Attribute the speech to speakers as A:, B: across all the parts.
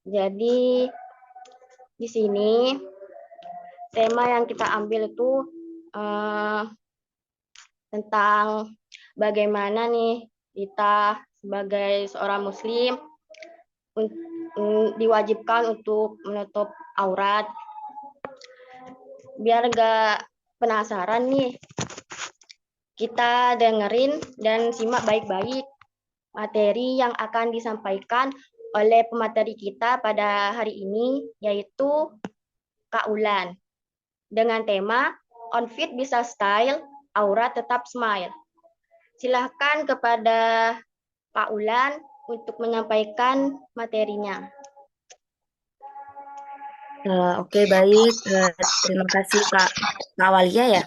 A: Jadi di sini tema yang kita ambil itu eh, tentang bagaimana nih kita sebagai seorang muslim diwajibkan untuk menutup aurat. Biar gak penasaran nih, kita dengerin dan simak baik-baik materi yang akan disampaikan oleh pemateri kita pada hari ini, yaitu Kak Ulan, dengan tema On Fit Bisa Style, Aurat Tetap Smile. Silahkan kepada Kak Ulan untuk menyampaikan materinya.
B: Oke, baik. Terima kasih Kak Walia ya.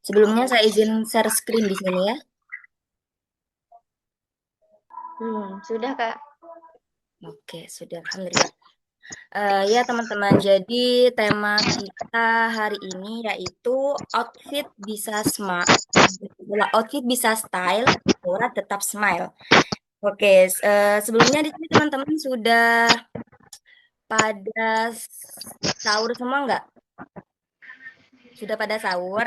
B: Sebelumnya saya izin share screen di sini ya.
A: Sudah Kak.
B: Oke, sudah. Alhamdulillah. Ya teman-teman, jadi tema kita hari ini yaitu outfit bisa smart, outfit bisa style, aura tetap smile. Oke, sebelumnya di sini teman-teman sudah pada sahur semua nggak? Sudah pada sahur?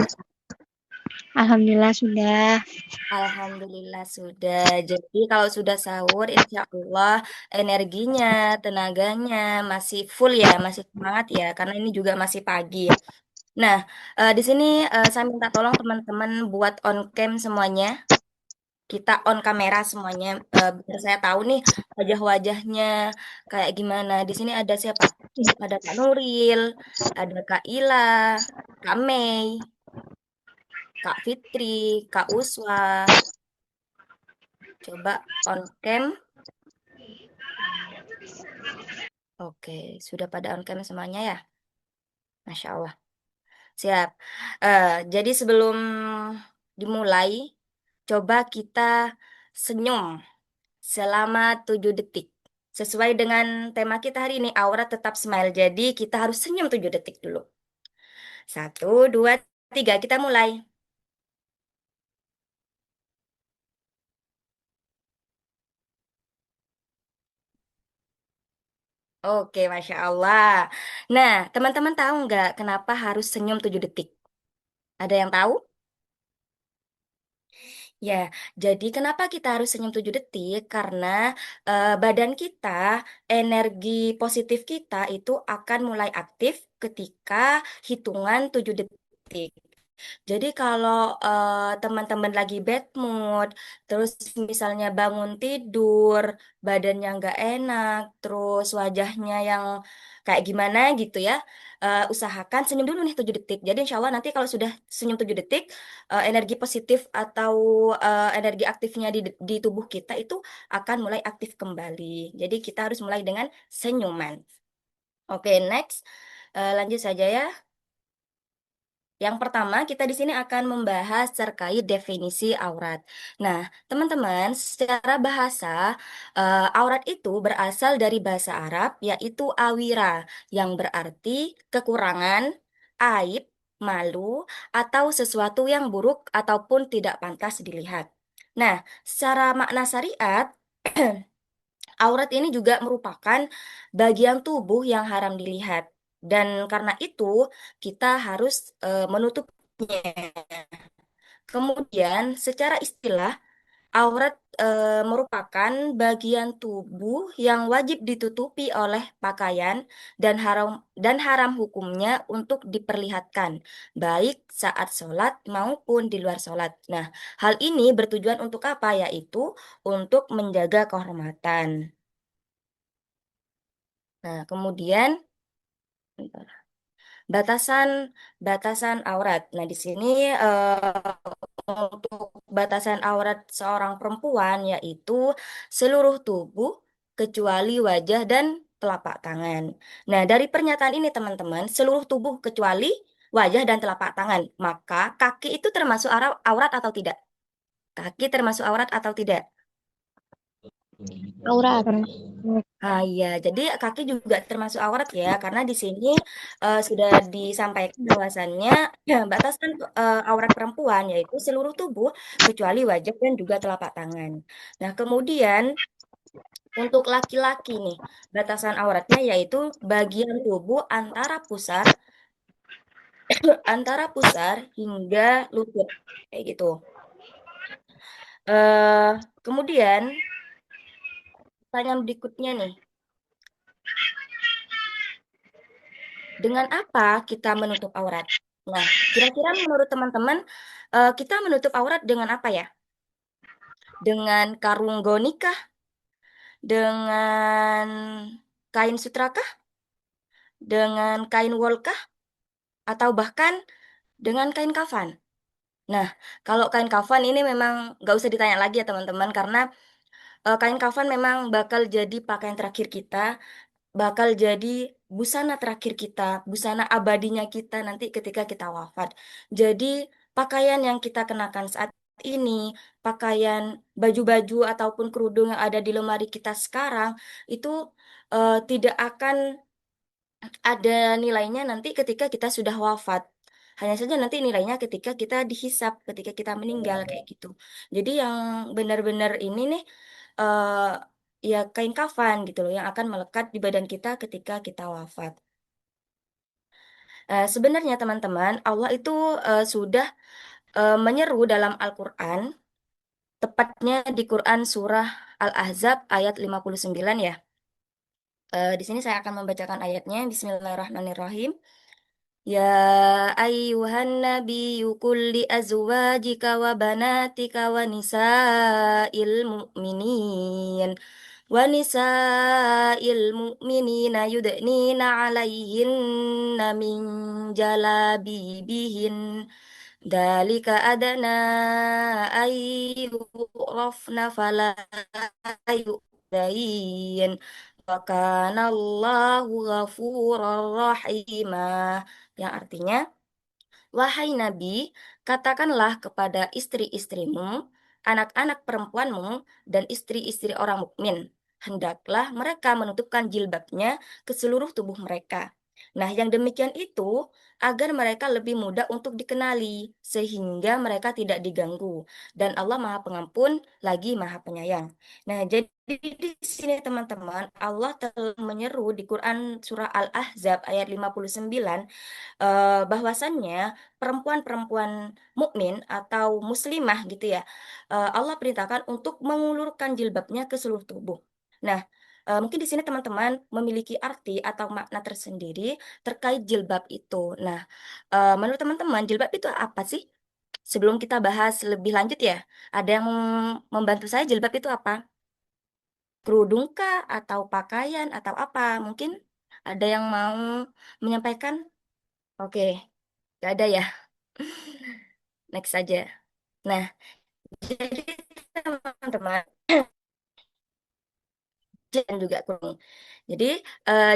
C: Alhamdulillah sudah.
B: Alhamdulillah sudah. Jadi kalau sudah sahur, insya Allah energinya, tenaganya masih full ya, masih semangat ya, karena ini juga masih pagi. Nah, di sini saya minta tolong teman-teman buat on cam semuanya. Kita on kamera semuanya, biar saya tahu nih wajah-wajahnya kayak gimana. Di sini ada siapa? Ada Kak Nuril, ada Kak Ila, Kak Mei, Kak Fitri, Kak Uswa. Coba on cam. Oke, sudah pada on cam semuanya ya? Masya Allah. Siap. Jadi sebelum dimulai, coba kita senyum selama 7 detik. Sesuai dengan tema kita hari ini, aura tetap smile. Jadi kita harus senyum 7 detik dulu. Satu, dua, tiga, kita mulai. Oke, Masya Allah. Nah, teman-teman tahu nggak kenapa harus senyum 7 detik? Ada yang tahu? Ya, jadi kenapa kita harus senyum 7 detik? Karena badan kita, energi positif kita itu akan mulai aktif ketika hitungan 7 detik. Jadi kalau teman-teman lagi bad mood, terus misalnya bangun tidur, badannya nggak enak, terus wajahnya yang kayak gimana gitu ya, usahakan senyum dulu nih 7 detik. Jadi insya Allah nanti kalau sudah senyum 7 detik, energi positif atau energi aktifnya di tubuh kita itu akan mulai aktif kembali. Jadi kita harus mulai dengan senyuman. Oke, next. Lanjut saja ya. Yang pertama, kita di sini akan membahas terkait definisi aurat. Nah, teman-teman, secara bahasa, aurat itu berasal dari bahasa Arab, yaitu awira, yang berarti kekurangan, aib, malu, atau sesuatu yang buruk ataupun tidak pantas dilihat. Nah, secara makna syariat, aurat ini juga merupakan bagian tubuh yang haram dilihat. Dan karena itu, kita harus menutupnya. Kemudian, secara istilah, aurat merupakan bagian tubuh yang wajib ditutupi oleh pakaian dan haram hukumnya untuk diperlihatkan, baik saat sholat maupun di luar sholat. Nah, hal ini bertujuan untuk apa? Yaitu untuk menjaga kehormatan. Nah, kemudian batasan batasan aurat. Nah, di sini untuk batasan aurat seorang perempuan yaitu seluruh tubuh kecuali wajah dan telapak tangan. Nah, dari pernyataan ini teman-teman, seluruh tubuh kecuali wajah dan telapak tangan. Maka kaki itu termasuk aurat atau tidak? Kaki termasuk aurat atau tidak?
C: Aurat.
B: Ah iya, jadi kaki juga termasuk aurat ya, karena di sini sudah disampaikan bahwasannya batasan aurat perempuan yaitu seluruh tubuh kecuali wajah dan juga telapak tangan. Nah, kemudian Untuk laki-laki nih, batasan auratnya yaitu bagian tubuh antara pusar hingga lutut kayak gitu. eh Kemudian pertanyaan berikutnya nih, dengan apa kita menutup aurat? Nah, kira-kira menurut teman-teman, kita menutup aurat dengan apa ya? Dengan karung goni kah? Dengan kain sutra kah? Dengan kain wol kah? Atau bahkan dengan kain kafan? Nah, kalau kain kafan ini memang nggak usah ditanya lagi ya teman-teman, karena kain kafan memang bakal jadi pakaian terakhir kita, bakal jadi busana terakhir kita, busana abadinya kita nanti ketika kita wafat. Jadi pakaian yang kita kenakan saat ini, pakaian baju-baju ataupun kerudung yang ada di lemari kita sekarang itu tidak akan ada nilainya nanti ketika kita sudah wafat. Hanya saja nanti nilainya ketika kita dihisap, ketika kita meninggal kayak gitu. Jadi yang benar-benar ini nih eh ya kain kafan gitu loh yang akan melekat di badan kita ketika kita wafat. Sebenarnya teman-teman, Allah itu sudah menyeru dalam Al-Qur'an, tepatnya di Quran surah Al-Ahzab ayat 59 ya. Di sini saya akan membacakan ayatnya. Bismillahirrahmanirrahim. Ya ayyuhan nabiyyu qul li azwajika wa banatika wa nisa'il mu'minin mu'minina yudnina 'alaihinna min jalabibihin dalika adana ayyurafna fala yu'dain wa kana Allahu ghafurar rahima, yang artinya, wahai Nabi, katakanlah kepada istri-istrimu, anak-anak perempuanmu, dan istri-istri orang mukmin, hendaklah mereka menutupkan jilbabnya ke seluruh tubuh mereka. Nah, yang demikian itu agar mereka lebih mudah untuk dikenali, sehingga mereka tidak diganggu. Dan Allah Maha Pengampun lagi Maha Penyayang. Nah, jadi di sini teman-teman, Allah telah menyeru di Quran Surah Al-Ahzab ayat 59 bahwasannya perempuan-perempuan mukmin atau muslimah gitu ya, Allah perintahkan untuk mengulurkan jilbabnya ke seluruh tubuh. Nah, mungkin di sini teman-teman memiliki arti atau makna tersendiri terkait jilbab itu. Nah, menurut teman-teman jilbab itu apa sih? Sebelum kita bahas lebih lanjut ya, ada yang membantu saya jilbab itu apa? Kerudung kah atau pakaian atau apa? Mungkin ada yang mau menyampaikan? Oke, gak ada ya. Next saja. Nah, jadi teman-teman dan juga kurung. Jadi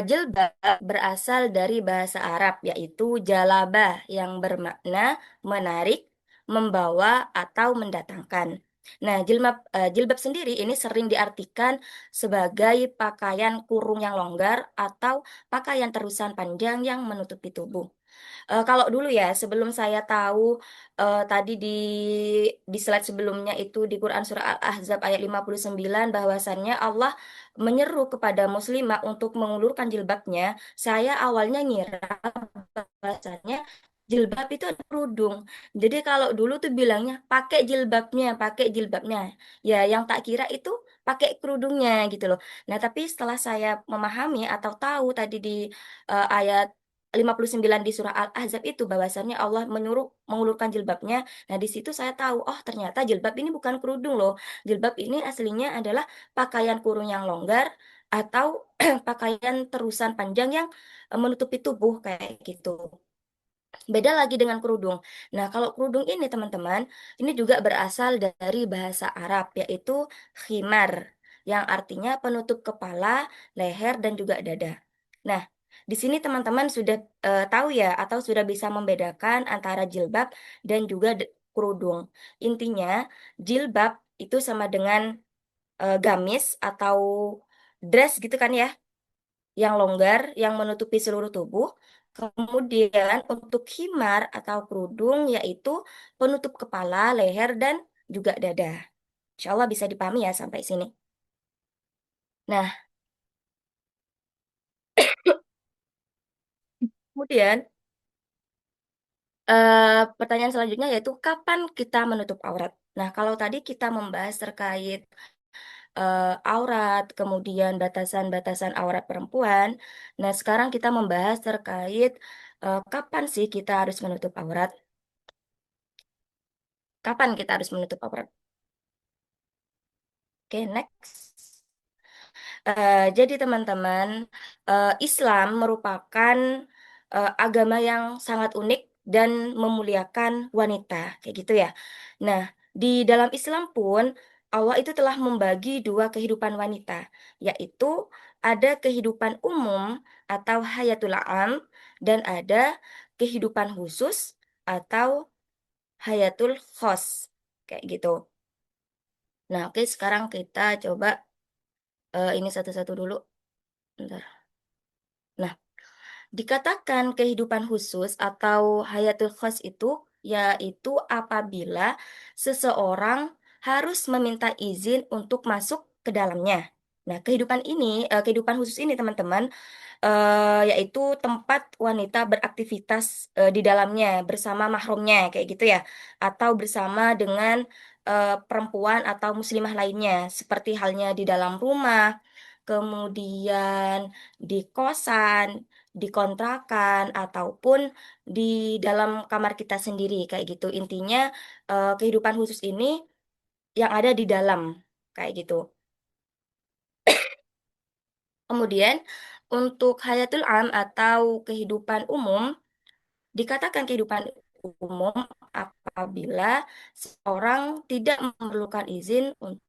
B: jilbab berasal dari bahasa Arab yaitu jalabah yang bermakna menarik, membawa atau mendatangkan. Nah, jilbab sendiri ini sering diartikan sebagai pakaian kurung yang longgar atau pakaian terusan panjang yang menutupi tubuh. Kalau dulu ya, sebelum saya tahu tadi di slide sebelumnya itu di Quran surah Al-Ahzab ayat 59 bahwasannya Allah menyeru kepada muslimah untuk mengulurkan jilbabnya, saya awalnya ngira bahwasannya jilbab itu ada kerudung. Jadi kalau dulu tuh bilangnya pakai jilbabnya, pakai jilbabnya. Ya, yang tak kira itu pakai kerudungnya gitu loh. Nah, tapi setelah saya memahami atau tahu tadi di ayat 59 di surah Al-Ahzab itu bahwasannya Allah menyuruh mengulurkan jilbabnya. Nah, di situ saya tahu, oh ternyata jilbab ini bukan kerudung loh. Jilbab ini aslinya adalah pakaian kurung yang longgar atau pakaian terusan panjang yang menutupi tubuh kayak gitu. Beda lagi dengan kerudung. Nah, kalau kerudung ini teman-teman, ini juga berasal dari bahasa Arab yaitu khimar yang artinya penutup kepala, leher dan juga dada. Nah, di sini teman-teman sudah tahu ya atau sudah bisa membedakan antara jilbab dan juga kerudung. Intinya, jilbab itu sama dengan gamis atau dress gitu kan ya, yang longgar, yang menutupi seluruh tubuh. Kemudian untuk khimar atau kerudung yaitu penutup kepala, leher, dan juga dada. Insya Allah bisa dipahami ya sampai sini. Nah, kemudian pertanyaan selanjutnya yaitu kapan kita menutup aurat? Nah, kalau tadi kita membahas terkait aurat, kemudian batasan-batasan aurat perempuan. Nah, sekarang kita membahas terkait kapan sih kita harus menutup aurat? Kapan kita harus menutup aurat? Oke, next. Jadi teman-teman, Islam merupakan agama yang sangat unik dan memuliakan wanita, kayak gitu ya. Nah, di dalam Islam pun Allah itu telah membagi dua kehidupan wanita, yaitu ada kehidupan umum atau hayatul am dan ada kehidupan khusus atau hayatul khos, kayak gitu. Nah, oke, sekarang kita coba ini satu-satu dulu. Bentar. Nah, dikatakan kehidupan khusus atau hayatul khos itu yaitu apabila seseorang harus meminta izin untuk masuk ke dalamnya. Nah, kehidupan khusus ini teman-teman, yaitu tempat wanita beraktivitas di dalamnya bersama mahramnya kayak gitu ya, atau bersama dengan perempuan atau muslimah lainnya, seperti halnya di dalam rumah, kemudian di kosan, di kontrakan, ataupun di dalam kamar kita sendiri kayak gitu. Intinya kehidupan khusus ini yang ada di dalam kayak gitu. Kemudian untuk hayatul am atau kehidupan umum, dikatakan kehidupan umum apabila seorang tidak memerlukan izin untuk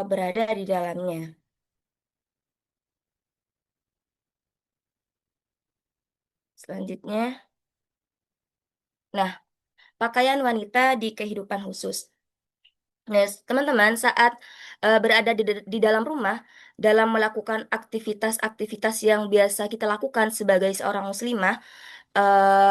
B: berada di dalamnya. Selanjutnya, nah, pakaian wanita di kehidupan khusus. Nah, teman-teman, saat berada di dalam rumah, dalam melakukan aktivitas-aktivitas yang biasa kita lakukan sebagai seorang muslimah,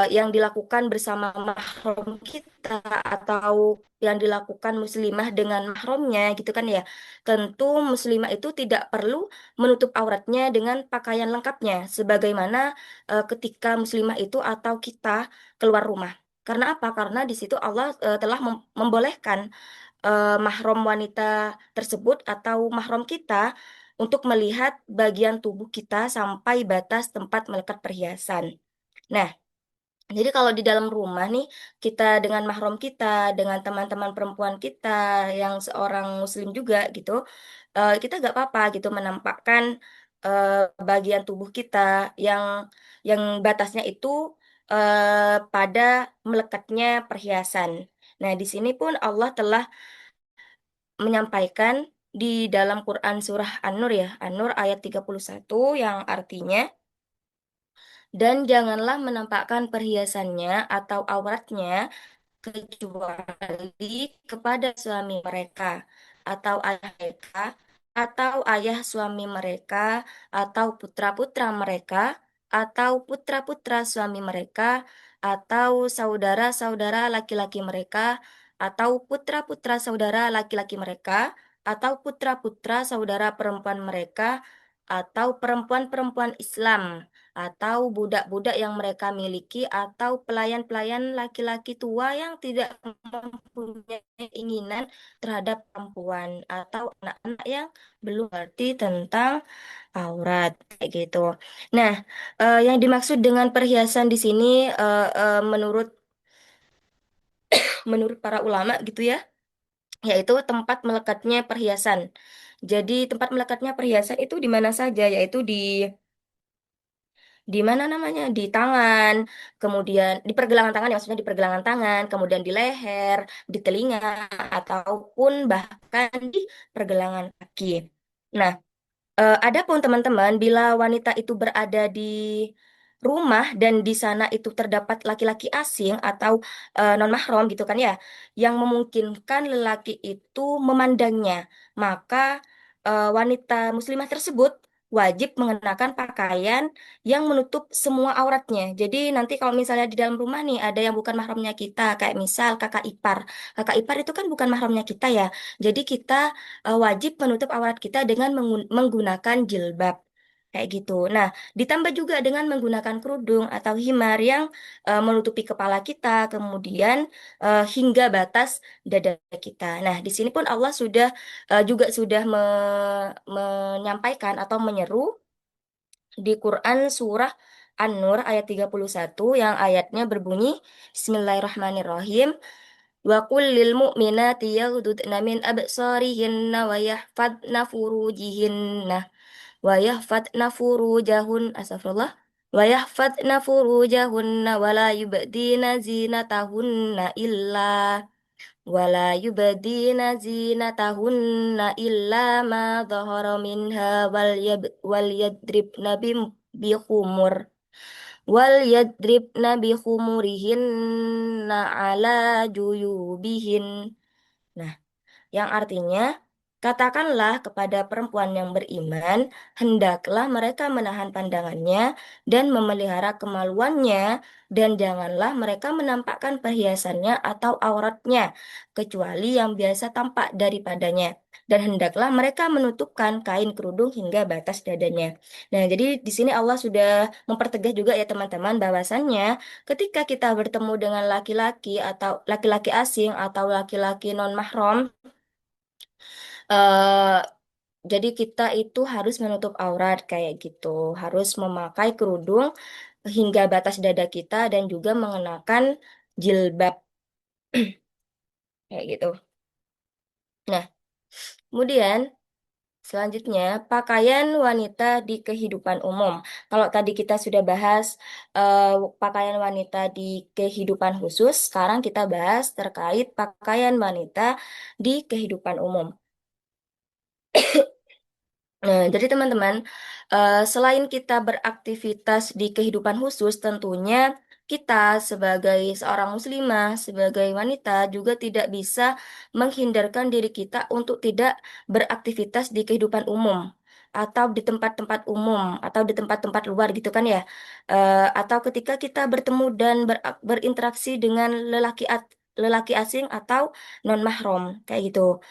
B: yang dilakukan bersama mahram kita atau yang dilakukan muslimah dengan mahramnya gitu kan ya. Tentu muslimah itu tidak perlu menutup auratnya dengan pakaian lengkapnya sebagaimana ketika muslimah itu atau kita keluar rumah. Karena apa? Karena di situ Allah telah membolehkan mahram wanita tersebut atau mahram kita untuk melihat bagian tubuh kita sampai batas tempat melekat perhiasan. Nah, jadi kalau di dalam rumah nih, kita dengan mahram kita, dengan teman-teman perempuan kita yang seorang muslim juga gitu, kita gak apa-apa gitu menampakkan bagian tubuh kita yang yang batasnya itu pada melekatnya perhiasan. Nah, di sini pun Allah telah menyampaikan di dalam Quran surah An-Nur ya, An-Nur ayat 31 yang artinya dan janganlah menampakkan perhiasannya atau auratnya kecuali kepada suami mereka atau ayah mereka atau ayah suami mereka atau putra-putra mereka atau putra-putra suami mereka atau saudara-saudara laki-laki mereka atau putra-putra saudara laki-laki mereka atau putra-putra saudara perempuan mereka atau perempuan-perempuan Islam atau budak-budak yang mereka miliki atau pelayan-pelayan laki-laki tua yang tidak mempunyai keinginan terhadap perempuan atau anak-anak yang belum mengerti tentang aurat kayak gitu. Nah, yang dimaksud dengan perhiasan di sini menurut menurut para ulama gitu ya, yaitu tempat melekatnya perhiasan. Jadi tempat melekatnya perhiasan itu di mana saja, yaitu di mana namanya di tangan, kemudian di pergelangan tangan, ya maksudnya di pergelangan tangan, kemudian di leher, di telinga, ataupun bahkan di pergelangan kaki. Nah, adapun teman-teman, bila wanita itu berada di rumah dan di sana itu terdapat laki-laki asing atau non-mahram gitu kan ya, yang memungkinkan lelaki itu memandangnya, maka wanita muslimah tersebut wajib mengenakan pakaian yang menutup semua auratnya. Jadi nanti kalau misalnya di dalam rumah nih ada yang bukan mahramnya kita, kayak misal kakak ipar. Kakak ipar itu kan bukan mahramnya kita ya. Jadi kita wajib menutup aurat kita dengan menggunakan jilbab. Kayak gitu. Nah, ditambah juga dengan menggunakan kerudung atau himar yang menutupi kepala kita, kemudian hingga batas dada kita. Nah, di sini pun Allah juga sudah menyampaikan atau menyeru di Quran surah An-Nur ayat 31 yang ayatnya berbunyi Bismillahirrahmanirrahim. Wa qul lil mu'minati yaghdudna min absarihinna wa yahfadna furujihinna wa yahfadna furujahun astagfirullah wa yahfadna furujahunna wa la yubdina zinatahunna wala yubadina zinatahunna illa ma dhahara minha wal yadribna bi khumur wal yadribna bi khumurihinna ala juyubihin. Nah, yang artinya, katakanlah kepada perempuan yang beriman, hendaklah mereka menahan pandangannya dan memelihara kemaluannya, dan janganlah mereka menampakkan perhiasannya atau auratnya, kecuali yang biasa tampak daripadanya. Dan hendaklah mereka menutupkan kain kerudung hingga batas dadanya. Nah, jadi di sini Allah sudah mempertegas juga ya teman-teman bahwasannya ketika kita bertemu dengan laki-laki atau laki-laki asing atau laki-laki non-mahram, eh jadi kita itu harus menutup aurat kayak gitu, harus memakai kerudung hingga batas dada kita dan juga mengenakan jilbab kayak gitu. Nah, kemudian selanjutnya pakaian wanita di kehidupan umum. Kalau tadi kita sudah bahas eh, pakaian wanita di kehidupan khusus, sekarang kita bahas terkait pakaian wanita di kehidupan umum. Nah, jadi teman-teman, selain kita beraktivitas di kehidupan khusus, tentunya kita sebagai seorang muslimah, sebagai wanita juga tidak bisa menghindarkan diri kita untuk tidak beraktivitas di kehidupan umum atau di tempat-tempat umum atau di tempat-tempat luar gitu kan ya. Atau ketika kita bertemu dan berinteraksi dengan lelaki asing atau non-mahram kayak gitu.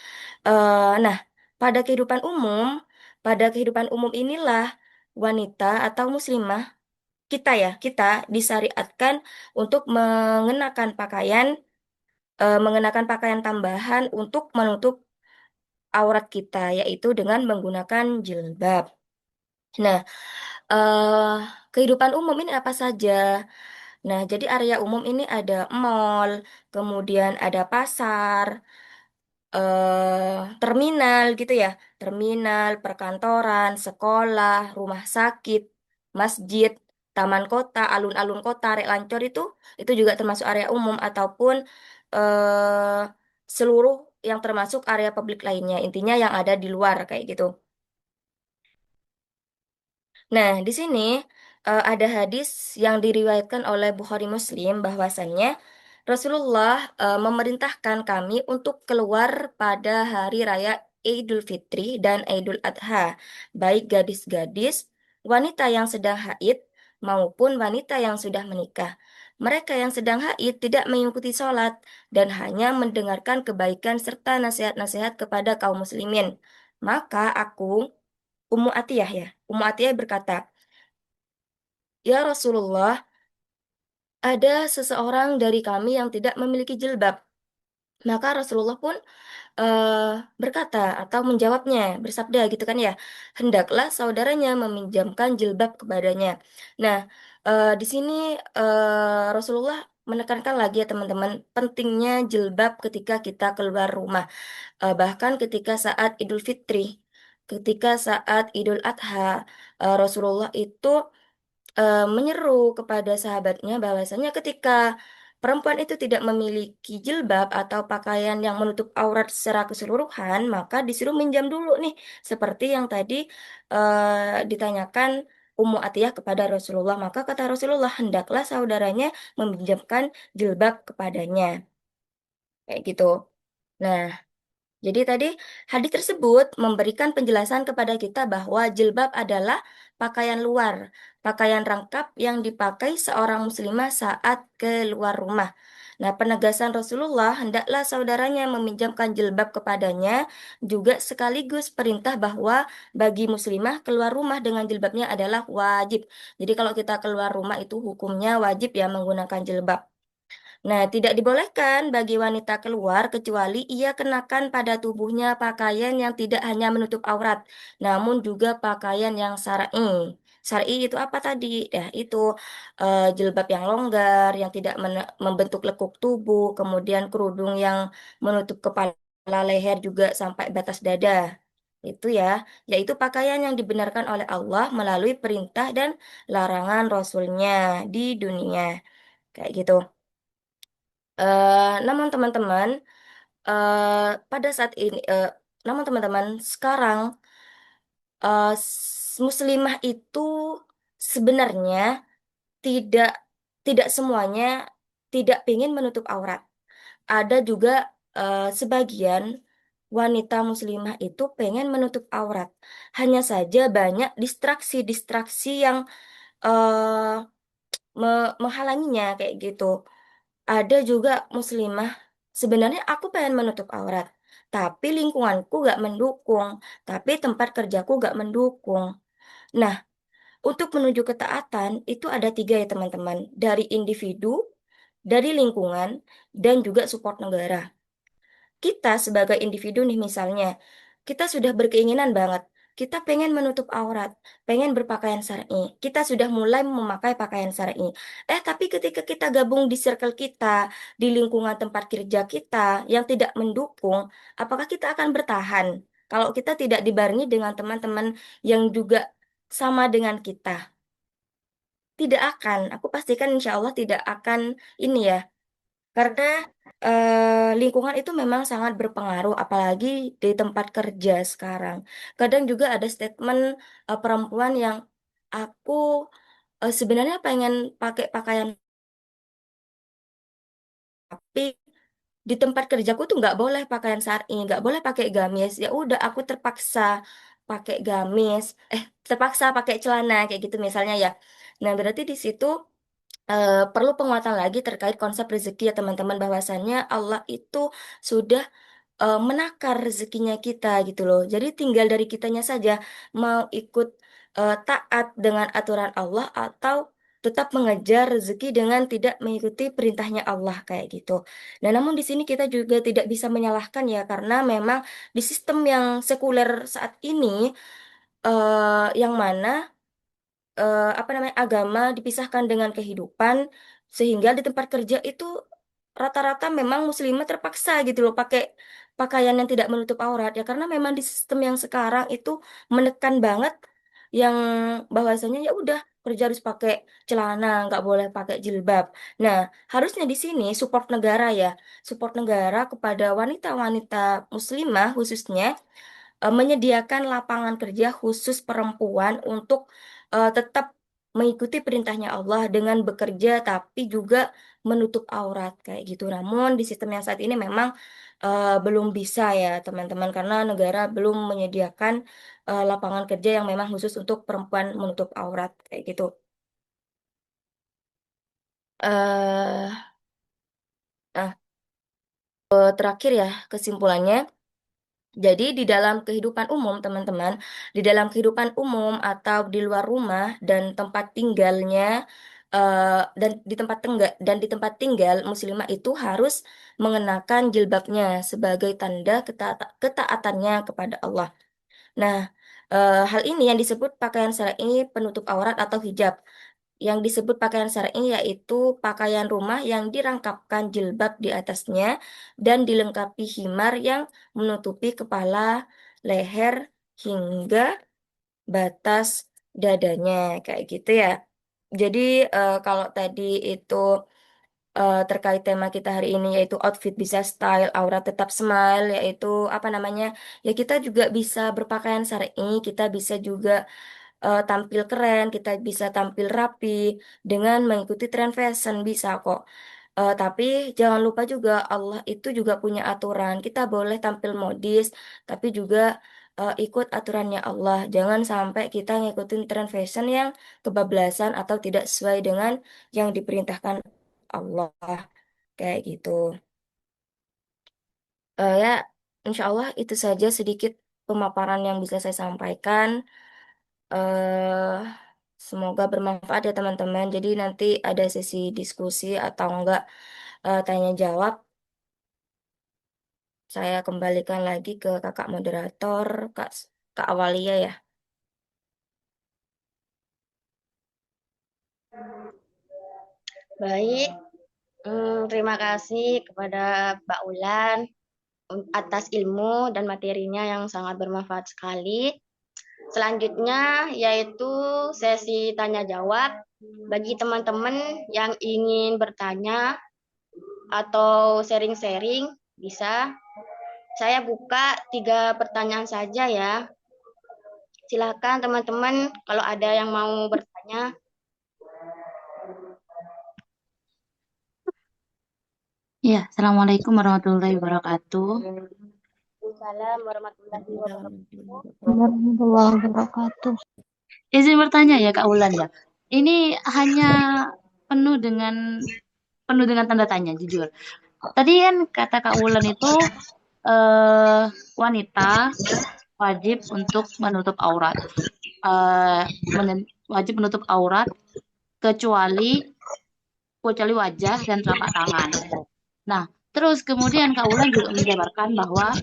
B: Nah, pada kehidupan umum, pada kehidupan umum inilah wanita atau muslimah kita disyariatkan untuk mengenakan pakaian tambahan untuk menutup aurat kita, yaitu dengan menggunakan jilbab. Nah, eh, kehidupan umum ini apa saja? Nah, jadi area umum ini ada mall, kemudian ada pasar, terminal gitu ya, terminal, perkantoran, sekolah, rumah sakit, masjid, taman kota, alun-alun kota, rek lancor itu juga termasuk area umum ataupun eh, seluruh yang termasuk area publik lainnya, intinya yang ada di luar kayak gitu. Nah, di sini ada hadis yang diriwayatkan oleh Bukhari Muslim bahwasannya Rasulullah memerintahkan kami untuk keluar pada hari raya Idul Fitri dan Idul Adha, baik gadis-gadis, wanita yang sedang haid, maupun wanita yang sudah menikah. Mereka yang sedang haid tidak mengikuti sholat dan hanya mendengarkan kebaikan serta nasihat-nasihat kepada kaum muslimin. Maka aku, Ummu Atiyah ya, Ummu Atiyah berkata, "Ya Rasulullah, ada seseorang dari kami yang tidak memiliki jilbab." Maka Rasulullah pun eh, berkata atau menjawabnya, bersabda gitu kan ya, hendaklah saudaranya meminjamkan jilbab kepadanya. Nah, di sini Rasulullah menekankan lagi ya teman-teman, pentingnya jilbab ketika kita keluar rumah. Bahkan ketika saat Idul Fitri, ketika saat Idul Adha, Rasulullah itu menyeru kepada sahabatnya bahwasanya ketika perempuan itu tidak memiliki jilbab atau pakaian yang menutup aurat secara keseluruhan, maka disuruh minjam dulu nih, seperti yang tadi ditanyakan Ummu Atiyah kepada Rasulullah. Maka kata Rasulullah, hendaklah saudaranya meminjamkan jilbab kepadanya. Kayak gitu. Nah, Jadi tadi hadis tersebut memberikan penjelasan kepada kita bahwa jilbab adalah pakaian luar, pakaian rangkap yang dipakai seorang muslimah saat keluar rumah. Nah, penegasan Rasulullah hendaklah saudaranya meminjamkan jilbab kepadanya juga sekaligus perintah bahwa bagi muslimah keluar rumah dengan jilbabnya adalah wajib. Jadi kalau kita keluar rumah itu hukumnya wajib ya menggunakan jilbab. Nah, tidak dibolehkan bagi wanita keluar kecuali ia kenakan pada tubuhnya pakaian yang tidak hanya menutup aurat, namun juga pakaian yang syar'i. Syar'i itu apa tadi? Ya, itu jilbab yang longgar, yang tidak membentuk lekuk tubuh, kemudian kerudung yang menutup kepala, leher juga sampai batas dada. Itu ya, yaitu pakaian yang dibenarkan oleh Allah melalui perintah dan larangan Rasulnya di dunia. Kayak gitu. Namun teman-teman, pada saat ini, namun teman-teman sekarang muslimah itu sebenarnya tidak tidak semuanya tidak ingin menutup aurat. Ada juga sebagian wanita muslimah itu pengen menutup aurat. Hanya saja banyak distraksi-distraksi yang eh, menghalanginya kayak gitu. Ada juga muslimah, sebenarnya aku pengen menutup aurat, tapi lingkunganku gak mendukung, tapi tempat kerjaku gak mendukung. Nah, untuk menuju ketaatan itu ada tiga ya teman-teman, dari individu, dari lingkungan, dan juga support negara. Kita sebagai individu nih misalnya, kita sudah berkeinginan banget, kita pengen menutup aurat, pengen berpakaian syar'i, kita sudah mulai memakai pakaian syar'i. Tapi ketika kita gabung di circle kita, di lingkungan tempat kerja kita yang tidak mendukung, apakah kita akan bertahan? Kalau kita tidak dibarengi dengan teman-teman yang juga sama dengan kita, tidak akan. Aku pastikan insya Allah tidak akan ini ya, karena lingkungan itu memang sangat berpengaruh, apalagi di tempat kerja sekarang. Kadang juga ada statement perempuan yang aku sebenarnya pengen pakai pakaian, tapi di tempat kerjaku tuh nggak boleh pakaian syar'i, nggak boleh pakai gamis. Ya udah, aku terpaksa pakai gamis, terpaksa pakai celana kayak gitu misalnya ya. Nah, berarti di situ perlu penguatan lagi terkait konsep rezeki ya teman-teman, bahwasannya Allah itu sudah menakar rezekinya kita gitu loh. Jadi tinggal dari kitanya saja mau ikut taat dengan aturan Allah atau tetap mengejar rezeki dengan tidak mengikuti perintahnya Allah kayak gitu. Nah, namun di sini kita juga tidak bisa menyalahkan ya karena memang di sistem yang sekuler saat ini yang mana apa namanya agama dipisahkan dengan kehidupan sehingga di tempat kerja itu rata-rata memang muslimah terpaksa gitu loh pakai pakaian yang tidak menutup aurat ya karena memang di sistem yang sekarang itu menekan banget yang bahwasanya ya udah kerja harus pakai celana nggak boleh pakai jilbab. Nah, harusnya di sini support negara ya, support negara kepada wanita-wanita muslimah khususnya menyediakan lapangan kerja khusus perempuan untuk tetap mengikuti perintahnya Allah dengan bekerja tapi juga menutup aurat kayak gitu. Namun di sistem yang saat ini memang belum bisa ya teman-teman karena negara belum menyediakan lapangan kerja yang memang khusus untuk perempuan menutup aurat kayak gitu. eh nah, terakhir ya kesimpulannya. Jadi di dalam kehidupan umum, teman-teman, di dalam kehidupan umum atau di luar rumah dan tempat tinggalnya dan di tempat di tempat tinggal muslimah itu harus mengenakan jilbabnya sebagai tanda ketaatannya kepada Allah. Nah, hal ini yang disebut pakaian syar'i penutup aurat atau hijab. Yang disebut pakaian syar'i yaitu pakaian rumah yang dirangkapkan jilbab di atasnya dan dilengkapi himar yang menutupi kepala, leher, hingga batas dadanya. Kayak gitu ya. Jadi kalau tadi itu terkait tema kita hari ini yaitu outfit bisa style, aura tetap smile, yaitu apa namanya? Ya kita juga bisa berpakaian syar'i, kita bisa juga tampil keren, kita bisa tampil rapi dengan mengikuti tren fashion bisa kok. Tapi jangan lupa juga Allah itu juga punya aturan. Kita boleh tampil modis, tapi juga ikut aturannya Allah. Jangan sampai kita ngikutin tren fashion yang kebablasan atau tidak sesuai dengan yang diperintahkan Allah. Kayak gitu. Ya, insya Allah itu saja sedikit pemaparan yang bisa saya sampaikan. eh Semoga bermanfaat ya teman-teman. Jadi nanti ada sesi diskusi atau enggak tanya jawab. Saya kembalikan lagi ke kakak moderator, Kak Awalia ya.
A: Baik, terima kasih kepada Mbak Ulan atas ilmu dan materinya yang sangat bermanfaat sekali. Selanjutnya yaitu sesi tanya jawab bagi teman-teman yang ingin bertanya atau sharing-sharing bisa. Saya buka 3 pertanyaan saja ya. Silakan teman-teman kalau ada yang mau bertanya.
C: Ya, Assalamualaikum warahmatullahi wabarakatuh.
A: Waalaikumsalam warahmatullahi wabarakatuh.
C: Warahmatullahi wabarakatuh. Izin bertanya ya Kak Ulan ya. Ini hanya penuh dengan penuh dengan tanda tanya, jujur. Tadi kan kata Kak Ulan itu eh, wanita wajib untuk menutup aurat. Wajib menutup aurat kecuali kecuali wajah dan telapak tangan. Nah, terus kemudian Kak Ulan juga menjabarkan bahwa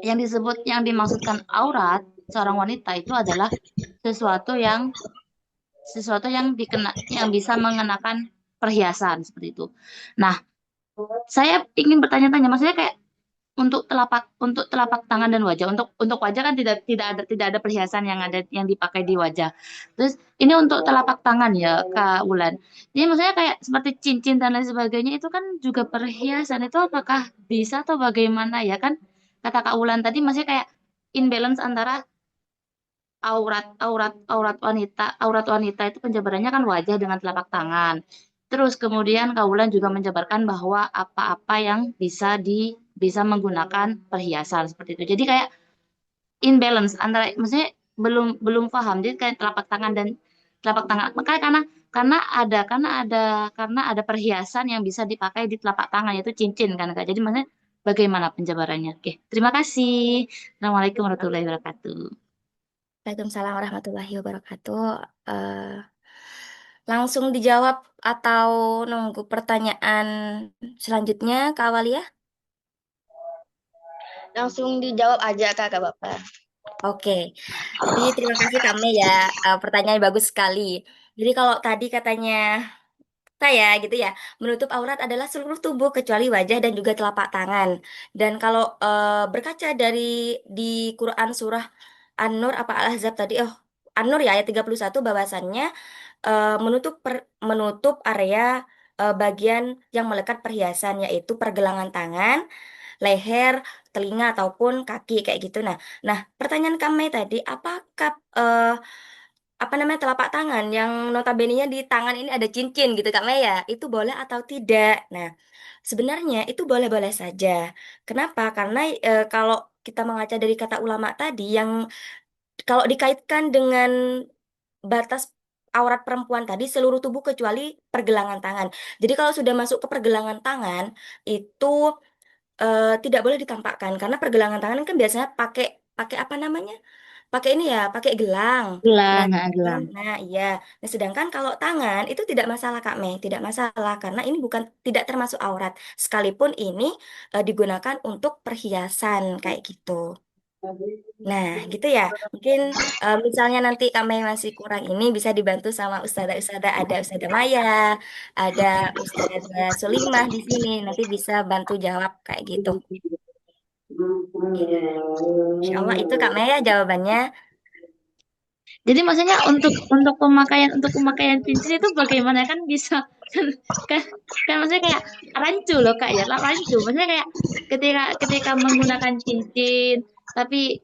C: yang dimaksudkan aurat seorang wanita itu adalah sesuatu yang yang bisa mengenakan perhiasan seperti itu. Nah, saya ingin bertanya-tanya, maksudnya kayak untuk telapak tangan dan wajah. Untuk wajah kan tidak ada perhiasan yang dipakai di wajah. Terus ini untuk telapak tangan ya Kak Ulan. Jadi maksudnya kayak seperti cincin dan lain sebagainya itu kan juga perhiasan. Itu apakah bisa atau bagaimana ya kan? Kata Kak Ulan tadi maksudnya kayak imbalance antara aurat wanita itu penjabarannya kan wajah dengan telapak tangan. Terus kemudian Kaulan juga menjabarkan bahwa apa-apa yang bisa menggunakan perhiasan seperti itu. Jadi kayak imbalance antara maksudnya belum belum paham. Jadi kayak telapak tangan. Makanya karena ada perhiasan yang bisa dipakai di telapak tangan yaitu cincin kan Kak. Jadi maksudnya bagaimana penjabarannya? Oke, terima kasih. Assalamualaikum warahmatullahi wabarakatuh.
B: Waalaikumsalam warahmatullahi wabarakatuh. Eh, Langsung dijawab atau nunggu pertanyaan selanjutnya, Kak Awalia?
A: Langsung dijawab aja Kakak Bapak.
B: Oke, jadi terima kasih Kak Mei ya. Pertanyaan bagus sekali. Jadi kalau tadi katanya saya gitu ya, menutup aurat adalah seluruh tubuh kecuali wajah dan juga telapak tangan. Dan kalau berkaca dari di Quran surah An-Nur apa Al-Ahzab tadi, An-Nur ya ayat 31 bahwasannya menutup area bagian yang melekat perhiasan yaitu pergelangan tangan, leher, telinga ataupun kaki kayak gitu. Nah, pertanyaan kami tadi, apakah apa namanya telapak tangan yang notabene-nya di tangan ini ada cincin gitu Kak Maya, itu boleh atau tidak? Nah, sebenarnya itu boleh-boleh saja. Kenapa? Karena kalau kita mengaca dari kata ulama tadi yang kalau dikaitkan dengan batas aurat perempuan tadi seluruh tubuh kecuali pergelangan tangan. Jadi kalau sudah masuk ke pergelangan tangan itu tidak boleh ditampakkan karena pergelangan tangan kan biasanya pakai pakai apa namanya? Pakai ini ya, pakai gelang. Nah,
C: Gelang,
B: sedangkan,
C: gelang.
B: nah iya. Nah, sedangkan kalau tangan itu tidak masalah Kak Mei, tidak masalah karena ini bukan tidak termasuk aurat. Sekalipun ini digunakan untuk perhiasan kayak gitu. Nah, gitu ya. Mungkin misalnya nanti kami masih kurang ini bisa dibantu sama ustazah-ustazah. Ada Ustazah Maya, ada Ustazah Sulimah di sini. Nanti bisa bantu jawab kayak gitu. Ya, Insya Allah itu Kak Maya jawabannya.
C: Jadi maksudnya untuk pemakaian cincin itu bagaimana kan bisa kan kan, kan maksudnya kayak rancu loh Kak ya, lah rancu. Maksudnya kayak ketika menggunakan cincin tapi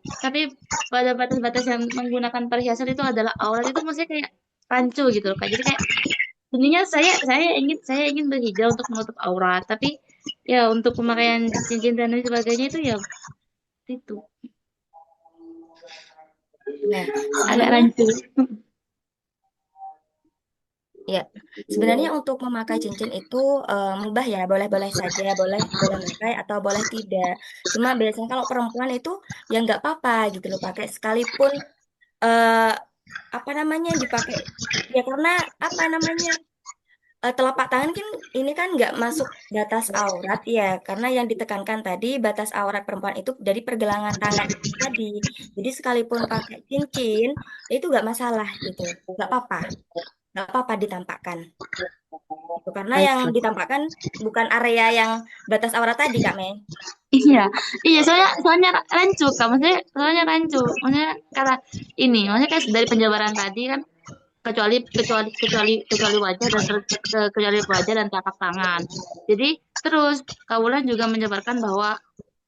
C: pada batas-batas yang menggunakan perhiasan itu adalah aurat itu maksudnya kayak rancu gitu loh Kak. Jadi kayak Sebenarnya saya ingin berhijab untuk menutup aurat, tapi ya untuk pemakaian cincin dan lain sebagainya itu ya itu
B: Nah,
C: agak
B: sebenarnya
C: rancu.
B: ya, sebenarnya untuk memakai cincin itu mubah ya, boleh-boleh saja, boleh boleh memakai atau boleh tidak. Cuma biasanya kalau perempuan itu ya nggak apa-apa gitu loh, pakai sekalipun eh apa namanya dipakai ya karena apa namanya telapak tangan kan ini kan nggak masuk batas aurat ya, karena yang ditekankan tadi batas aurat perempuan itu dari pergelangan tangan itu tadi. Jadi sekalipun pakai cincin itu nggak masalah gitu, nggak apa-apa, nggak apa-apa ditampakkan. Itu karena yang
C: Baiklah.
B: ditampakkan bukan area yang batas aurat tadi, Kak Mei.
C: Iya, iya soalnya soalnya rancu kak, maksudnya soalnya rancu, maksudnya kata ini, maksudnya kayak dari penjabaran tadi kan kecuali wajah dan kecuali wajah dan telapak tangan. Jadi terus Kawulan juga menjabarkan bahwa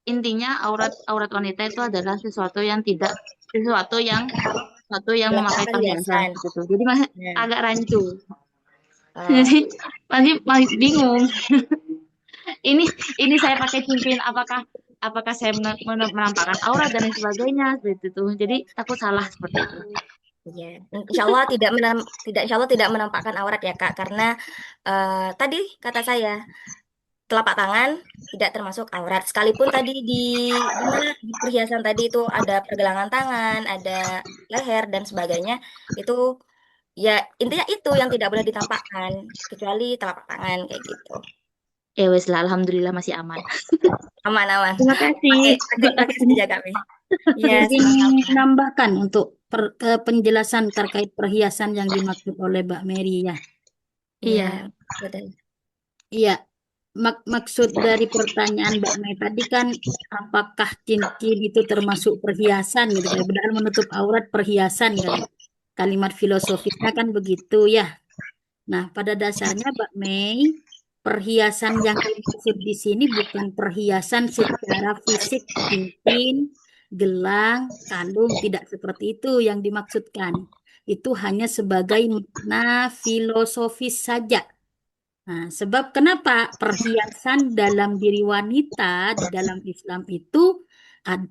C: intinya aurat aurat wanita itu adalah sesuatu yang
B: Melakukan
C: memakai perhiasan
B: perhiasan.
C: gitu. Jadi masih
B: Nah,
C: agak rancu.
B: eh,
C: Jadi masih bingung. Ini ini saya pakai cincin apakah apakah saya menampakkan aurat dan lain sebagainya seperti itu. Jadi takut salah seperti itu.
B: ya, insya Allah tidak insya Allah tidak menampakkan aurat ya Kak, karena tadi kata saya telapak tangan tidak termasuk aurat. Sekalipun tadi di mana di perhiasan tadi itu ada pergelangan tangan, ada leher dan sebagainya, itu ya intinya itu yang tidak boleh ditampakkan kecuali telapak tangan kayak gitu.
C: Ya wes lah, alhamdulillah masih aman.
B: Aman-aman.
C: Terima kasih.
B: Pakai saja kami. Iya,
D: Izin
B: sama-sama.
D: menambahkan untuk penjelasan terkait perhiasan yang dimaksud oleh Mbak Mary ya.
B: Iya,
C: Iya,
B: betul.
D: Iya, maksud dari pertanyaan Mbak Mary tadi kan apakah cincin itu termasuk perhiasan gitu kan? Benar menutup aurat perhiasan kan? Kalimat filosofisnya kan begitu ya. Nah, pada dasarnya Mbak Mei, perhiasan yang dimaksud di sini bukan perhiasan secara fisik, cincin, gelang, kalung, tidak seperti itu yang dimaksudkan. Itu hanya sebagai makna filosofis saja. Nah, sebab kenapa perhiasan dalam diri wanita di dalam Islam itu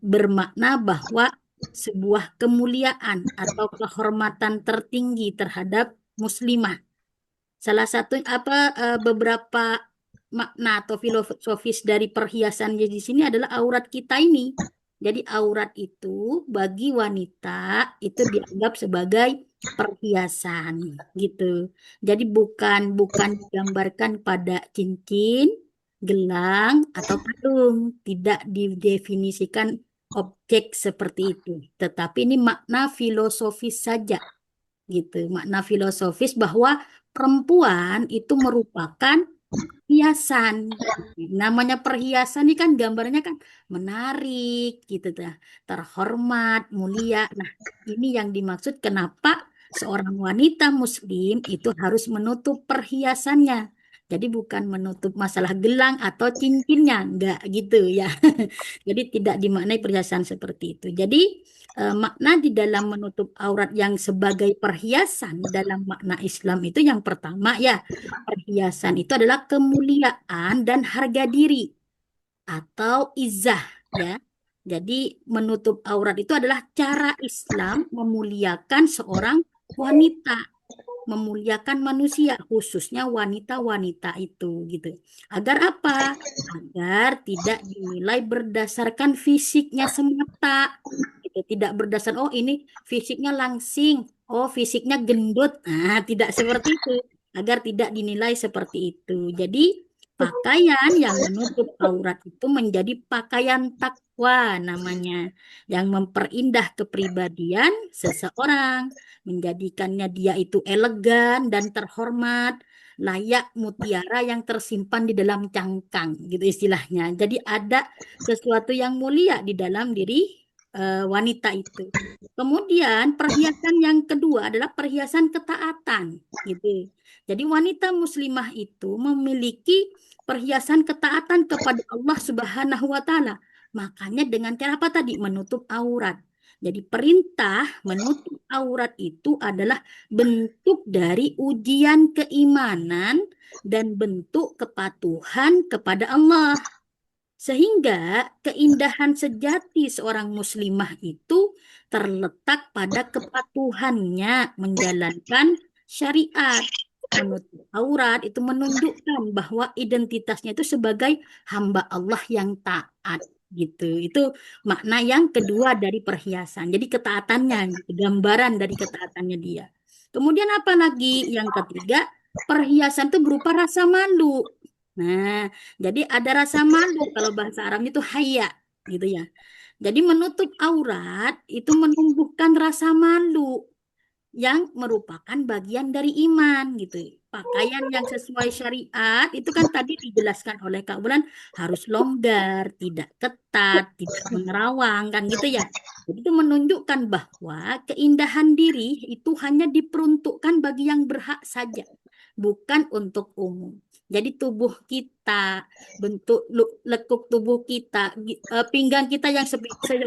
D: bermakna bahwa sebuah kemuliaan atau kehormatan tertinggi terhadap muslimah. Salah satu beberapa makna atau filosofis dari perhiasan di sini adalah aurat kita ini. Jadi aurat itu bagi wanita itu dianggap sebagai perhiasan gitu. Jadi bukan digambarkan pada cincin, gelang atau kalung, tidak didefinisikan objek seperti itu. Tetapi ini makna filosofis saja gitu. Makna filosofis bahwa perempuan itu merupakan hiasan. Namanya perhiasan ini kan gambarnya kan menarik gitu dah, terhormat, mulia. Nah, ini yang dimaksud kenapa seorang wanita muslim itu harus menutup perhiasannya. Jadi bukan menutup masalah gelang atau cincinnya, enggak gitu ya. Jadi tidak dimaknai perhiasan seperti itu. Jadi makna di dalam menutup aurat yang sebagai perhiasan dalam makna Islam itu yang pertama ya, perhiasan itu adalah kemuliaan dan harga diri atau izah ya. Jadi menutup aurat itu adalah cara Islam memuliakan seorang wanita, memuliakan manusia, khususnya wanita-wanita itu gitu. Agar apa? Agar tidak dinilai berdasarkan fisiknya semata. Gitu. Tidak berdasar, oh ini fisiknya langsing, oh fisiknya gendut. Nah, tidak seperti itu. Agar tidak dinilai seperti itu. Jadi pakaian yang menutup aurat itu menjadi pakaian takwa namanya, yang memperindah kepribadian seseorang, menjadikannya dia itu elegan dan terhormat, layak mutiara yang tersimpan di dalam cangkang, gitu istilahnya. Jadi ada sesuatu yang mulia di dalam diri wanita itu. Kemudian perhiasan yang kedua adalah perhiasan ketaatan, gitu. Jadi wanita muslimah itu memiliki perhiasan ketaatan kepada Allah Subhanahu wa taala. Makanya dengan cara apa tadi? Menutup aurat. Jadi perintah menutup aurat itu adalah bentuk dari ujian keimanan dan bentuk kepatuhan kepada Allah. Sehingga keindahan sejati seorang muslimah itu terletak pada kepatuhannya menjalankan syariat. Menutup aurat itu menunjukkan bahwa identitasnya itu sebagai hamba Allah yang taat gitu. Itu makna yang kedua dari perhiasan. Jadi ketaatannya, gitu, gambaran dari ketaatannya dia. Kemudian apa lagi? Yang ketiga, perhiasan itu berupa rasa malu. Nah, jadi ada rasa malu kalau bahasa Arabnya itu haya gitu ya. Jadi menutup aurat itu menumbuhkan rasa malu yang merupakan bagian dari iman gitu. Pakaian yang sesuai syariat itu kan tadi dijelaskan oleh Kak Bulan harus longgar, tidak ketat, tidak menerawang kan gitu ya. Jadi itu menunjukkan bahwa keindahan diri itu hanya diperuntukkan bagi yang berhak saja, bukan untuk umum. Jadi tubuh kita, bentuk lekuk tubuh kita, pinggang kita yang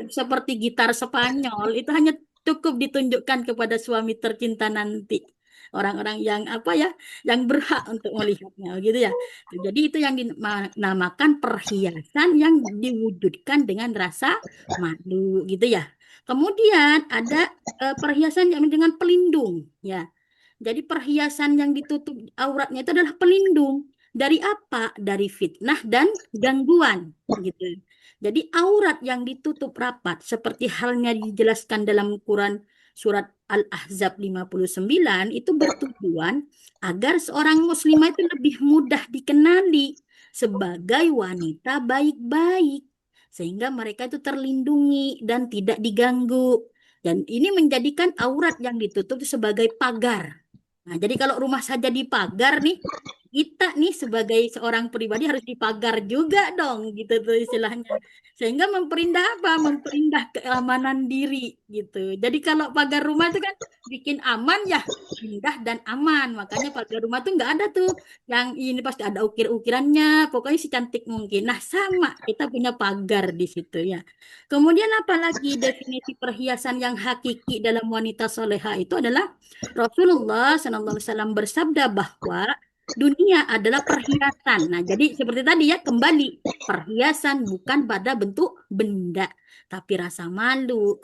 D: seperti gitar Spanyol itu hanya cukup ditunjukkan kepada suami tercinta nanti. Orang-orang yang apa ya, yang berhak untuk melihatnya, gitu ya. Jadi itu yang dinamakan perhiasan yang diwujudkan dengan rasa malu, gitu ya. Kemudian ada perhiasan yang dengan pelindung, ya. Jadi perhiasan yang ditutup auratnya itu adalah pelindung. Dari apa? Dari fitnah dan gangguan, gitu. Jadi aurat yang ditutup rapat seperti halnya dijelaskan dalam Quran surat Al-Ahzab 59 itu bertujuan agar seorang muslimah itu lebih mudah dikenali sebagai wanita baik-baik sehingga mereka itu terlindungi dan tidak diganggu. Dan ini menjadikan aurat yang ditutup itu sebagai pagar. Nah, jadi kalau rumah saja dipagar nih, kita nih sebagai seorang pribadi harus dipagar juga dong, gitu tuh istilahnya. Sehingga memperindah apa? Memperindah keamanan diri gitu. Jadi kalau pagar rumah itu kan bikin aman ya, indah dan aman. Makanya pagar rumah tuh nggak ada tuh yang ini pasti ada ukir-ukirannya, pokoknya secantik mungkin. Nah, sama kita punya pagar di situ ya. Kemudian apalagi definisi perhiasan yang hakiki dalam wanita soleha itu adalah Rasulullah SAW bersabda bahwa dunia adalah perhiasan. Nah, jadi seperti tadi ya, kembali perhiasan bukan pada bentuk benda, tapi rasa malu,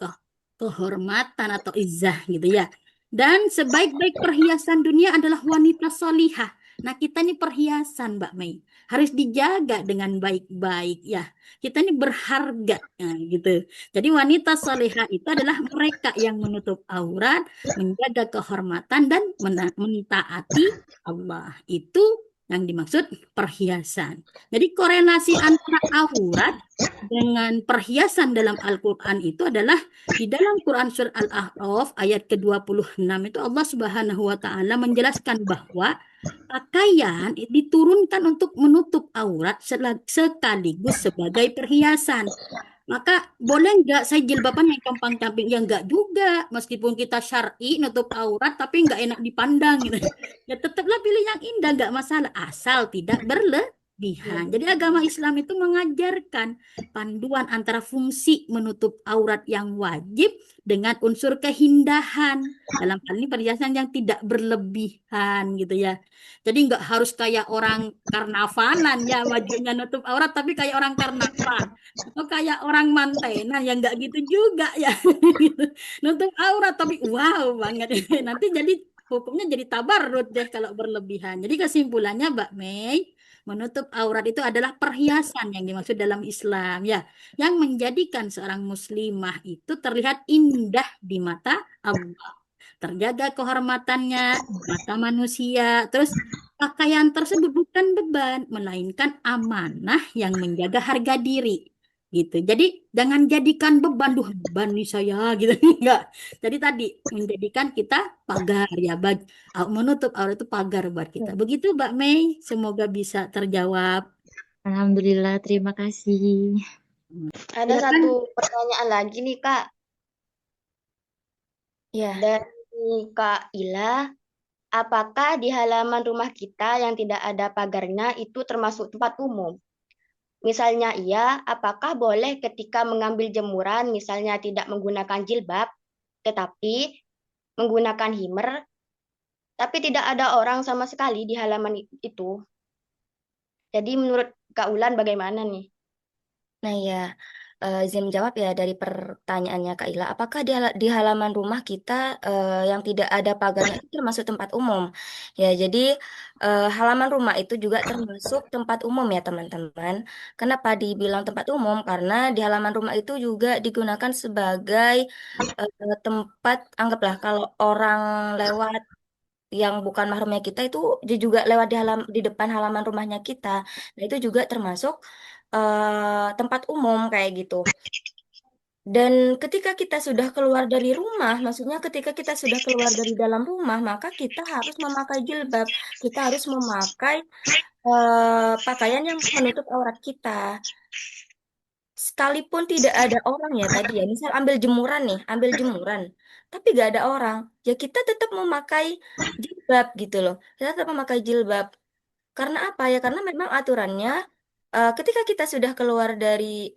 D: kehormatan atau izzah gitu ya. Dan sebaik-baik perhiasan dunia adalah wanita solihah. Nah, kita ini perhiasan, Mbak Mei. Harus dijaga dengan baik-baik ya. Kita ini berharga, nah, gitu. Jadi wanita solihah itu adalah mereka yang menutup aurat, menjaga kehormatan dan mentaati Allah. Itu yang dimaksud perhiasan. Jadi korelasi antara aurat dengan perhiasan dalam Al-Quran itu adalah di dalam Quran Surah Al-A'raf ayat ke-26 itu Allah Subhanahu wa Ta'ala menjelaskan bahwa pakaian diturunkan untuk menutup aurat sekaligus sebagai perhiasan. Maka boleh nggak saya jilbaban yang compang-camping? Ya nggak juga. Meskipun kita syar'i nutup aurat tapi nggak enak dipandang gitu. Ya tetaplah pilih yang indah nggak masalah asal tidak berlebihan. Jadi agama Islam itu mengajarkan panduan antara fungsi menutup aurat yang wajib dengan unsur keindahan. Dalam hal ini perhiasan yang tidak berlebihan gitu ya. Jadi nggak harus kayak orang karnavalan ya wajibnya nutup aurat tapi kayak orang karnaval. Oh kayak orang mantenan yang nggak gitu juga ya. Gitu. Nutup aurat tapi wow banget. Nanti jadi hukumnya jadi tabarrut deh kalau berlebihan. Jadi kesimpulannya Mbak Mei, menutup aurat itu adalah perhiasan yang dimaksud dalam Islam ya, yang menjadikan seorang muslimah itu terlihat indah di mata Allah. Terjaga kehormatannya di mata manusia. Terus pakaian tersebut bukan beban, melainkan amanah yang menjaga harga diri gitu. Jadi jangan jadikan beban, duh beban nih saya gitu. Enggak. Jadi tadi menjadikan kita pagar ya, menutup aurat itu pagar buat kita. Begitu Mbak Mei, semoga bisa terjawab.
C: Alhamdulillah, terima kasih.
A: Ada
D: Silakan.
A: satu pertanyaan lagi nih Kak
B: Ya,
A: dari Kak Ila. Apakah di halaman rumah kita yang tidak ada pagarnya itu termasuk tempat umum? Misalnya iya, apakah boleh ketika mengambil jemuran, misalnya tidak menggunakan jilbab, tetapi menggunakan himer, tapi tidak ada orang sama sekali di halaman itu. Jadi menurut Kak Ulan bagaimana nih?
B: Nah ya, izin menjawab ya dari pertanyaannya Kak Ila. Apakah di halaman rumah kita yang tidak ada pagarnya itu termasuk tempat umum? Ya, jadi halaman rumah itu juga termasuk tempat umum ya teman-teman. Kenapa dibilang tempat umum? Karena di halaman rumah itu juga digunakan sebagai tempat, anggaplah kalau orang lewat yang bukan mahramnya kita itu dia juga lewat di depan halaman rumahnya kita. Nah, itu juga termasuk tempat umum kayak gitu. Dan ketika kita sudah keluar dari rumah, maksudnya ketika kita sudah keluar dari dalam rumah, maka kita harus memakai jilbab. Kita harus memakai pakaian yang menutup aurat kita. Sekalipun tidak ada orang ya tadi ya, misal ambil jemuran nih, ambil jemuran, tapi gak ada orang, ya kita tetap memakai jilbab gitu loh. Kita tetap memakai jilbab. Karena apa ya? Karena memang aturannya ketika kita sudah keluar dari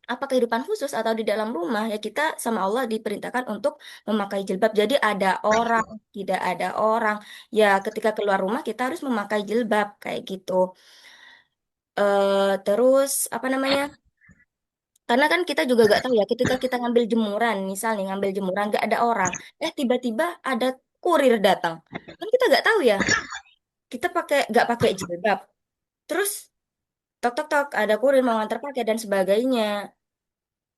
B: apa kehidupan khusus atau di dalam rumah ya kita sama Allah diperintahkan untuk memakai jilbab. Jadi ada orang, tidak ada orang. Ya ketika keluar rumah kita harus memakai jilbab kayak gitu. Terus apa namanya? Karena kan kita juga gak tahu ya ketika kita ngambil jemuran, misalnya ngambil jemuran gak ada orang, tiba-tiba ada kurir datang. Kan kita gak tahu ya. Kita gak pakai jilbab. Terus tok tok tok ada kurir mau ngantar paket dan sebagainya.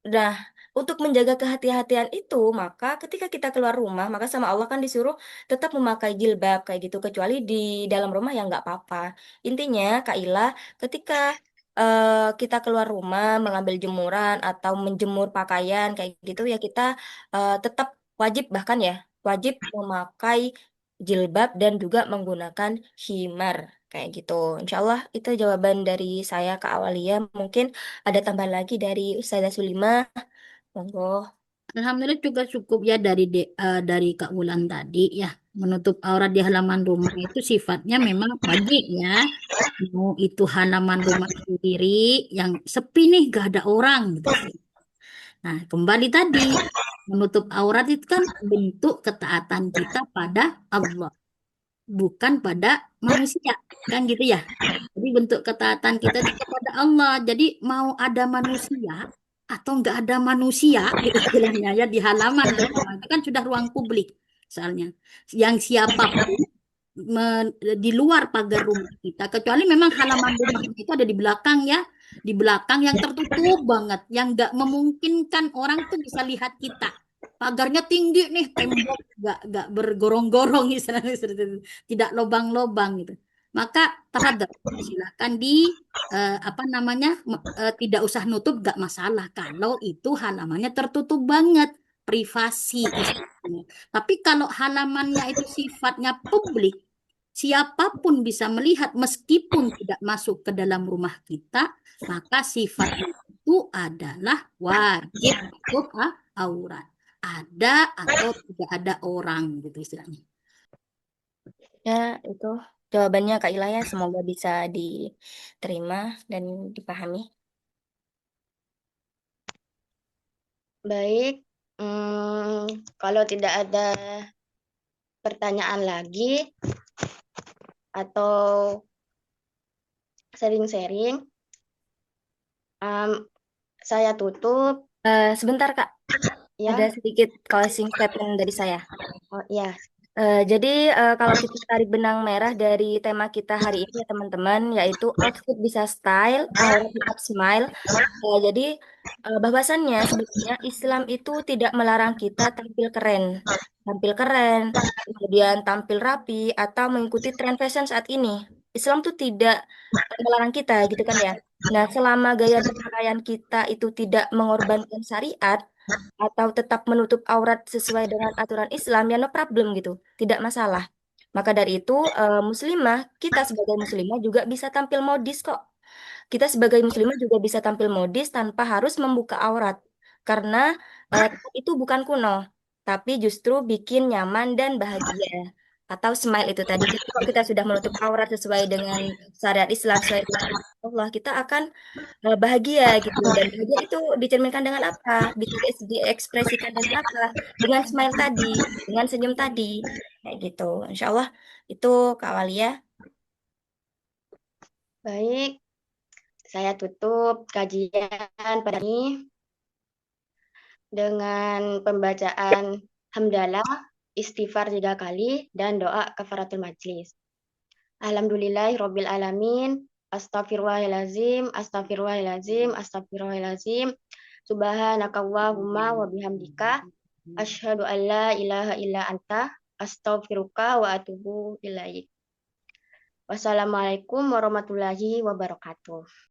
B: Nah, untuk menjaga kehati-hatian itu, maka ketika kita keluar rumah, maka sama Allah kan disuruh tetap memakai jilbab kayak gitu, kecuali di dalam rumah ya nggak apa-apa. Intinya, Kak Ila, ketika kita keluar rumah, mengambil jemuran atau menjemur pakaian kayak gitu, ya kita tetap wajib bahkan ya, wajib memakai jilbab dan juga menggunakan himar kayak gitu. Insya Allah itu jawaban dari saya Kak Awalia. Mungkin ada tambahan lagi dari Ustazah Sulima. Monggo.
D: Alhamdulillah juga cukup ya dari Kak Wulan tadi ya. Menutup aurat di halaman rumah itu sifatnya memang wajib ya. Mau itu halaman rumah sendiri yang sepi nih gak ada orang gitu. Nah, kembali tadi menutup aurat itu kan bentuk ketaatan kita pada Allah, bukan pada manusia, kan gitu ya. Jadi bentuk ketaatan kita itu kepada Allah. Jadi mau ada manusia atau nggak ada manusia, gitu istilahnya ya di halaman rumah itu kan sudah ruang publik, soalnya yang siapapun di luar pagar rumah kita, kecuali memang halaman rumahnya itu ada di belakang ya, di belakang yang tertutup banget, yang nggak memungkinkan orang tuh bisa lihat kita. Pagarnya tinggi nih, tembok nggak bergorong-gorong istilahnya seperti itu. Tidak lobang-lobang gitu. Maka terhadap silakan apa namanya tidak usah nutup nggak masalah kalau itu halamannya tertutup banget, privasi istilahnya. Tapi kalau halamannya itu sifatnya publik, siapapun bisa melihat meskipun tidak masuk ke dalam rumah kita, maka sifat itu adalah wajib untuk aurat. Ada atau tidak ada orang gitu istilahnya.
B: Ya, itu jawabannya Kak Ila ya. Semoga bisa diterima dan dipahami.
A: Baik, kalau tidak ada pertanyaan lagi atau sharing-sharing, saya tutup.
B: Sebentar Kak, ada
A: Ya,
B: sedikit closing statement dari saya.
A: oh ya,
B: Jadi kalau kita tarik benang merah dari tema kita hari ini ya teman-teman, yaitu outfit bisa style, aurat tetap smile. Jadi bahwasannya sebenarnya Islam itu tidak melarang kita tampil keren, kemudian tampil rapi atau mengikuti tren fashion saat ini. Islam tuh tidak melarang kita gitu kan ya. Nah, selama gaya berpakaian kita itu tidak mengorbankan syariat atau tetap menutup aurat sesuai dengan aturan Islam, ya no problem gitu, tidak masalah. Maka dari itu, kita sebagai muslimah juga bisa tampil modis kok. Kita sebagai muslimah juga bisa tampil modis tanpa harus membuka aurat. Karena itu bukan kuno, tapi justru bikin nyaman dan bahagia. atau smile itu tadi. Jadi kalau kita sudah menutup aurat sesuai dengan syariat Islam, sesuai dengan Allah, kita akan bahagia gitu. Dan bahagia itu dicerminkan dengan apa? Bisa diekspresikan dengan apa? Dengan smile tadi, dengan senyum tadi, kayak gitu. Insya Allah itu Kak Walia.
A: Baik, saya tutup kajian pada ini dengan pembacaan hamdalah, istighfar 3 kali, dan doa kafaratul majlis. Alhamdulillahirabbil alamin. Astagfirullahalazim, astagfirullahalazim, astagfirullahalazim. Subhanakallahumma wa bihamdika asyhadu an la ilaha illa anta astaghfiruka wa atubu ilaik. Wassalamualaikum warahmatullahi wabarakatuh.